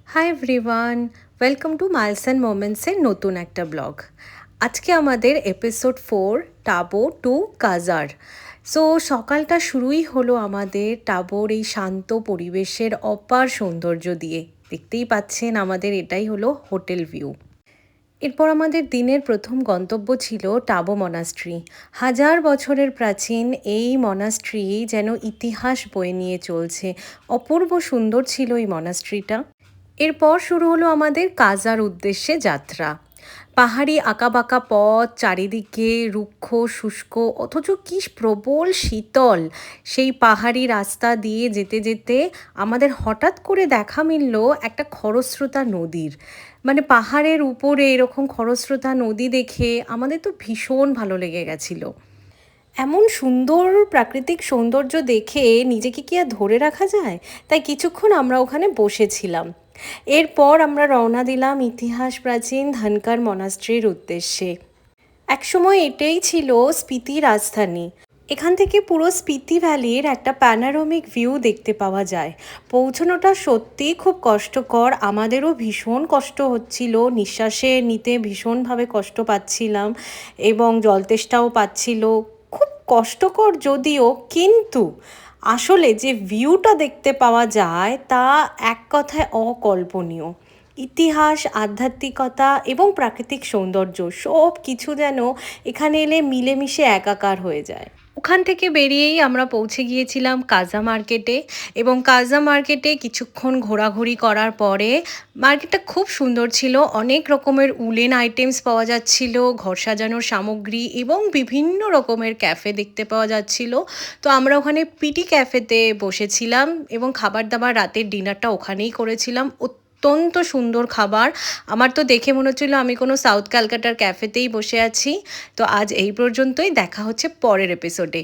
High everyone, welcome to miles and মোমেন্টসের নতুন একটা ব্লগ। আজকে আমাদের এপিসোড 4 টাবো টু কাজার। সো সকালটা শুরুই হলো আমাদের টাবোর এই শান্ত পরিবেশের অপার সৌন্দর্য দিয়ে। দেখতেই পাচ্ছেন আমাদের এটাই হলো হোটেল ভিউ। এরপর আমাদের দিনের প্রথম গন্তব্য ছিল টাবো মনাস্ট্রি। হাজার বছরের প্রাচীন এই মনাস্ট্রি যেন ইতিহাস বয়ে নিয়ে চলছে। অপূর্ব সুন্দর ছিল এই মনাস্ট্রিটা। এরপর শুরু হলো আমাদের কাজার উদ্দেশ্যে যাত্রা। পাহাড়ি আঁকাবাঁকা পথ, চারিদিকে রুক্ষ শুষ্ক অথচ কি প্রবল শীতল। সেই পাহাড়ি রাস্তা দিয়ে যেতে যেতে আমাদের হঠাৎ করে দেখা মিলল একটা খরস্রোতা নদীর। মানে পাহাড়ের উপরে এরকম খরস্রোতা নদী দেখে আমাদের তো ভীষণ ভালো লেগে গেছিলো। এমন সুন্দর প্রাকৃতিক সৌন্দর্য দেখে নিজেকে কি আর ধরে রাখা যায়? তাই কিছুক্ষণ আমরা ওখানে বসেছিলাম। এরপর আমরা রওনা দিলাম ইতিহাস প্রাচীন ধনকার মনাস্ট্রির উদ্দেশ্যে। একসময় এটাই ছিল স্পিতি রাজধানী। এখান থেকে পুরো স্পিতি ভ্যালির একটা প্যানারোমিক ভিউ দেখতে পাওয়া যায়। পৌঁছানোটা সত্যিই খুব কষ্টকর, আমাদেরও ভীষণ কষ্ট হচ্ছিল, নিঃশ্বাসে নিতে ভীষণভাবে কষ্ট পাচ্ছিলাম এবং জলতেষ্টাও পাচ্ছিল। খুব কষ্টকর যদিও, কিন্তু আসলে যে ভিউটা দেখতে পাওয়া যায় তা এক কথায় অকল্পনীয়। ইতিহাস, আধ্যাত্মিকতা এবং প্রাকৃতিক সৌন্দর্য সব কিছু যেন এখানে এলে মিলেমিশে একাকার হয়ে যায়। ওখান থেকে বেরিয়েই আমরা পৌঁছে গিয়েছিলাম কাজা মার্কেটে, এবং কাজা মার্কেটে কিছুক্ষণ ঘোরাঘুরি করার পরে মার্কেটটা খুব সুন্দর ছিল। অনেক রকমের উলেন আইটেমস পাওয়া যাচ্ছিল, ঘর সাজানোর সামগ্রী এবং বিভিন্ন রকমের ক্যাফে দেখতে পাওয়া যাচ্ছিল। তো আমরা ওখানে পিটি ক্যাফেতে বসেছিলাম এবং খাবার দাবার রাতের ডিনারটা ওখানেই করেছিলাম। অত্যন্ত সুন্দর খাবার। আমার তো দেখে মনে হচ্ছিল আমি কোনো সাউথ ক্যালকাটার ক্যাফেতেই বসে আছি। তো আজ এই পর্যন্তই, দেখা হচ্ছে পরের এপিসোডে।